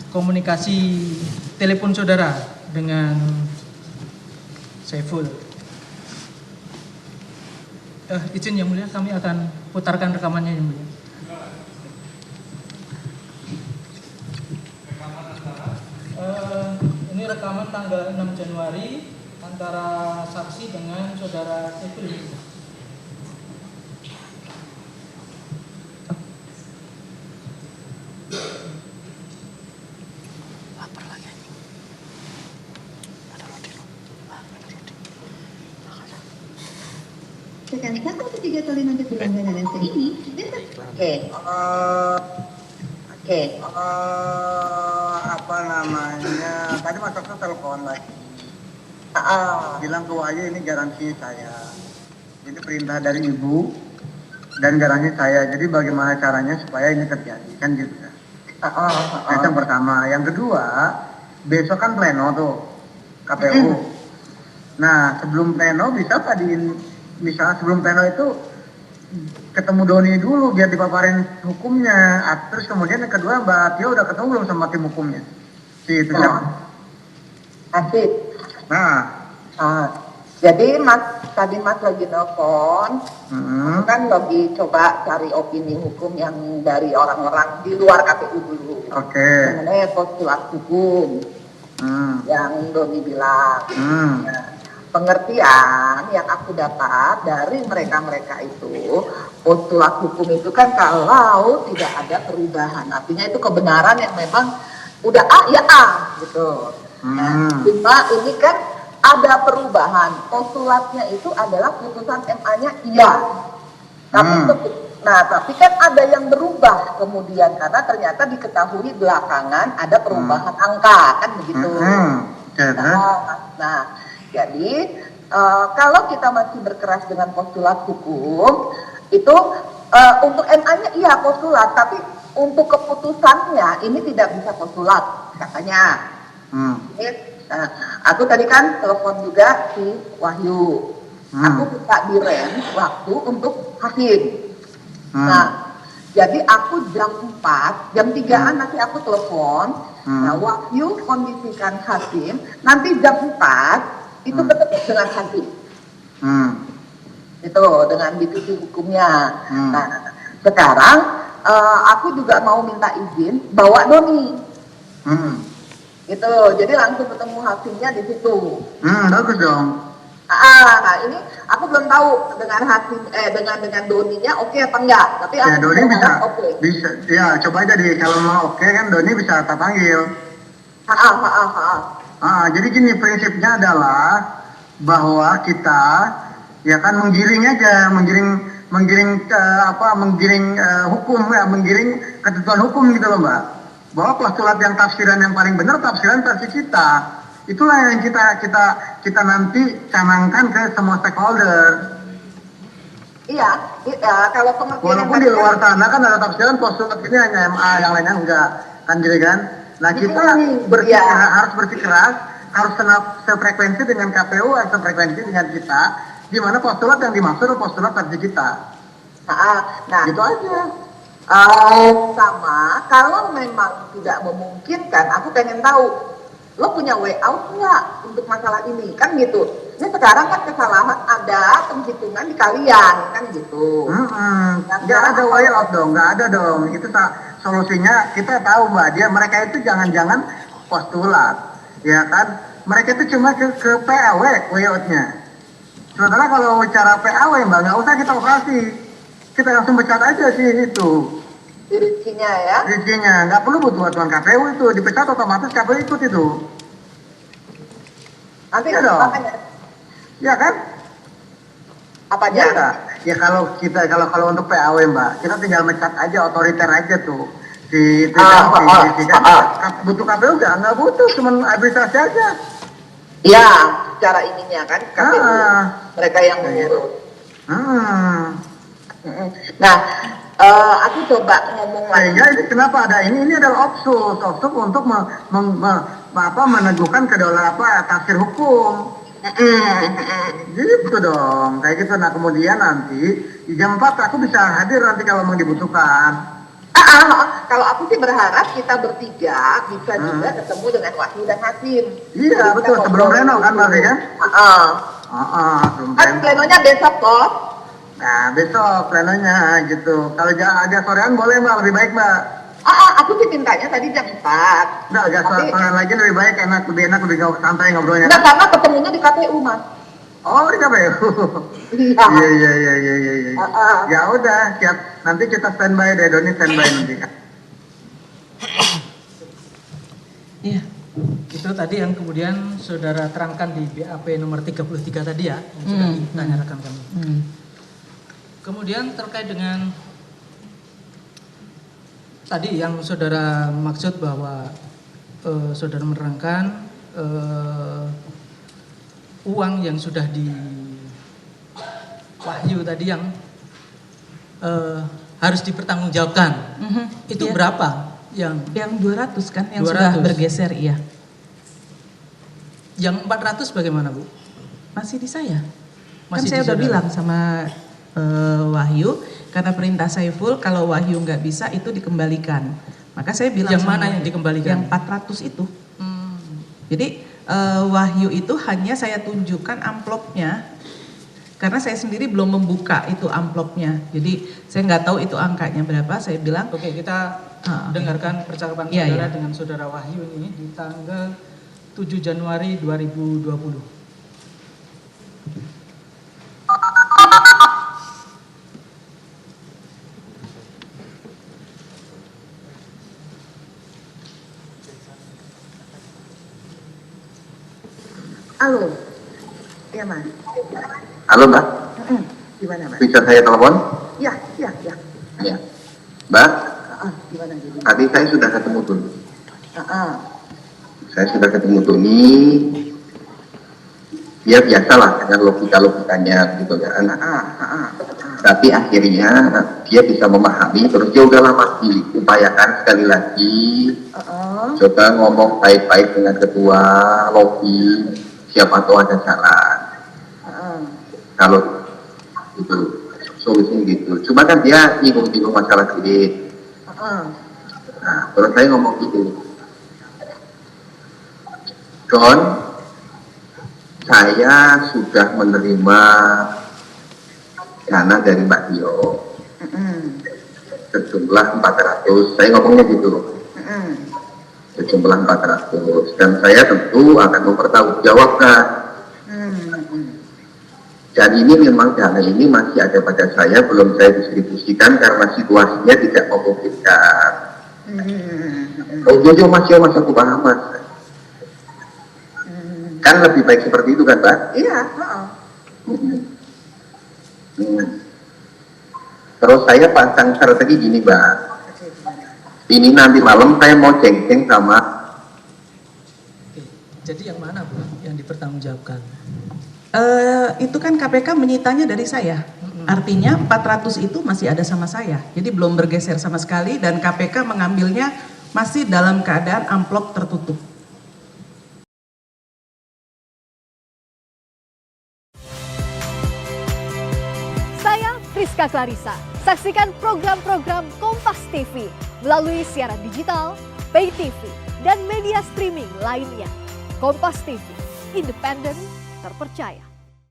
komunikasi telepon saudara dengan Saiful. Izin Yang Mulia, kami akan putarkan rekamannya Yang Mulia. Ini rekaman tanggal 6 Januari antara saksi dengan saudara Saiful. Sekali 1 atau 3 kali nanti pelanggaran ini. Apa namanya? Tadi Mas Okto telepon lagi. Bilang ke Wahyu ini garansi saya. Ini perintah dari Ibu dan garansi saya. Jadi bagaimana caranya supaya ini terjadi kan gitu kan? Itu yang pertama. Yang kedua, besok kan pleno tuh KPU. Nah sebelum pleno bisa misalnya sebelum pleno itu ketemu Doni dulu biar dipaparin hukumnya. Terus kemudian yang kedua Mbak Tio udah ketemu belum sama tim hukumnya? Itu siapa? Asik. Nah, jadi tadi Mas lagi nelfon, kan lagi coba cari opini hukum yang dari orang-orang di luar KPU dulu. Oke. Mengenai postulat hukum yang Doni bilang. Nah, pengertian yang aku dapat dari mereka-mereka itu, postulat hukum itu kan kalau tidak ada perubahan, artinya itu kebenaran yang memang udah A ya A gitu. Cuma ini kan ada perubahan, postulatnya itu adalah putusan MA-nya iya. Tapi kan ada yang berubah kemudian karena ternyata diketahui belakangan ada perubahan angka kan begitu. Jadi kalau kita masih berkeras dengan postulat hukum itu untuk MA-nya iya postulat, tapi untuk keputusannya ini tidak bisa postulat katanya. Aku tadi kan telepon juga si Wahyu. Aku minta direm waktu untuk hakim. Nah, jadi aku jam 4, jam 3-an nanti aku telepon. Nah, Wahyu kondisikan hakim, nanti jam 4 itu tetap dengan hakim. Itu dengan divisi hukumnya. Nah, sekarang aku juga mau minta izin bawa Doni. Gitu, jadi langsung ketemu hakimnya di situ. Bagus dong. Nah ini aku belum tahu dengan hakim dengan Doninya oke apa enggak. Tapi ya Doni bisa ya coba aja deh kalau mau oke kan Doni bisa tak panggil. Jadi gini prinsipnya adalah bahwa kita ya kan menggiring aja, menggiring hukum ya, menggiring ketentuan hukum gitu loh Mbak. Bahwa postulat yang tafsiran yang paling benar tafsiran versi kita. Itulah yang kita nanti canangkan ke semua stakeholder. Iya, kalau pengertian walaupun di luar sana kan ada tafsiran postulat ini hanya MA, yang lainnya enggak, kan jadi kan? Nah kita harus bersikeras, harus sefrekuensi dengan KPU, harus sefrekuensi dengan kita, di mana postulat yang dimaksud adalah postulat versi kita. Nah, gitu aja. Sama, kalau memang tidak memungkinkan, aku pengen tahu lo punya way out nggak untuk masalah ini kan gitu. Ini sekarang kan kesalahan ada penghitungan di kalian kan gitu. Nggak ada way out dong, nggak ada dong. Itu solusinya kita tahu Mbak, mereka itu jangan-jangan postulat, ya kan? Mereka itu cuma ke PAW way out-nya. Sementara kalau cara PAW Mbak nggak usah kita operasi, kita langsung pecat aja sih itu. Dirinya ya? Dirinya, nggak perlu butuh bantuan KPU itu, dipecat otomatis KPU ikut itu. Nanti ya dong. Ya kan? Apa aja? Ya kalau untuk PAW Mbak, kita tinggal mecat aja, otoriter aja tuh. Butuh KPU nggak butuh, cuma administrasi aja. Iya, cara ininya kan KPU, mereka yang mengurus. Nah, aku coba ngomong lagi. Ini kenapa ada ini adalah opsus untuk meneguhkan kedaulatan tafsir hukum. Gitu dong, kayak gitu. Nah kemudian nanti di jam 4 aku bisa hadir nanti kalau memang dibutuhkan. kalau aku sih berharap kita bertiga bisa juga ketemu dengan Wahyu dan Hasim. Iya betul, sebelum Reno kan Mbak ya? Sebelum Kan Reno. plenonya besok kok. Nah besok plenonya gitu. Kalau agak sorean boleh Mbak, lebih baik Mbak. Aku sih mintanya tadi jam 4. Nggak, agak sorean lagi lebih baik, lebih enak, lebih santai ngobrolnya. Enggak, karena ketemunya di KPU, Mas. Oh, di KPU. Iya. Iya. Ya udah, siap. Nanti kita standby deh, Doni standby nanti. Iya. Itu tadi yang kemudian saudara terangkan di BAP nomor 33 tadi ya, yang sudah ditanya rekan kami. Kemudian terkait dengan tadi yang saudara maksud bahwa saudara menerangkan uang yang sudah di Wahyu tadi yang harus dipertanggungjawabkan. Itu Iya. berapa? Yang 200 kan yang 200. sudah bergeser, iya. Yang 400 bagaimana, Bu? Masih di saya. Masih Kan saya di udah saudara. bilang sama Wahyu, karena perintah Saiful kalau Wahyu nggak bisa itu dikembalikan. Maka saya bilang Yang sama mana yang dikembalikan? Yang 400 itu. Jadi Wahyu itu hanya saya tunjukkan amplopnya. Karena saya sendiri belum membuka itu amplopnya. Jadi saya nggak tahu itu angkanya berapa. Saya bilang, Oke, kita dengarkan percakapan Iya, saudara iya. dengan saudara Wahyu ini di tanggal 7 Januari 2020. Halo. Iya, Mas. Halo Mbak, Gimana, Mas? bisa saya telepon? Iya. Iya. Mbak, Gimana jadi? tadi saya sudah ketemu Tuni. Heeh. Saya sudah ketemu Tuni. Dia biasalah dengan logikanya gitu kan. Tapi akhirnya dia bisa memahami, terus dia udah lama diupayakan sekali lagi. Coba ngomong baik-baik dengan ketua lobby, siapa tahu ada saran. Kalau itu solusinya gitu. Cuma kan dia nyinggung-nyinggung masalah duit. Nah, terus saya ngomong gitu. Don, saya sudah menerima dana dari Mbak Tio sejumlah 400, saya ngomongnya gitu, sejumlah 400, dan saya tentu akan mempertanggungjawabkan. Dan ini memang dana ini masih ada pada saya, belum saya distribusikan karena situasinya tidak memungkinkan. Oh jojo mas aku paham mas. Kan lebih baik seperti itu kan Mbak? Iya, Terus saya pasang strategi gini Mbak. Ini nanti malam saya mau ceng-ceng sama. Oke. Jadi yang mana, Bu, yang dipertanggungjawabkan? Itu kan KPK menyitanya dari saya. Artinya 400 itu masih ada sama saya. Jadi belum bergeser sama sekali dan KPK mengambilnya masih dalam keadaan amplop tertutup. Saya Friska Clarissa. Saksikan program-program Kompas TV melalui siaran digital, pay TV, dan media streaming lainnya. Kompas TV, independen, terpercaya.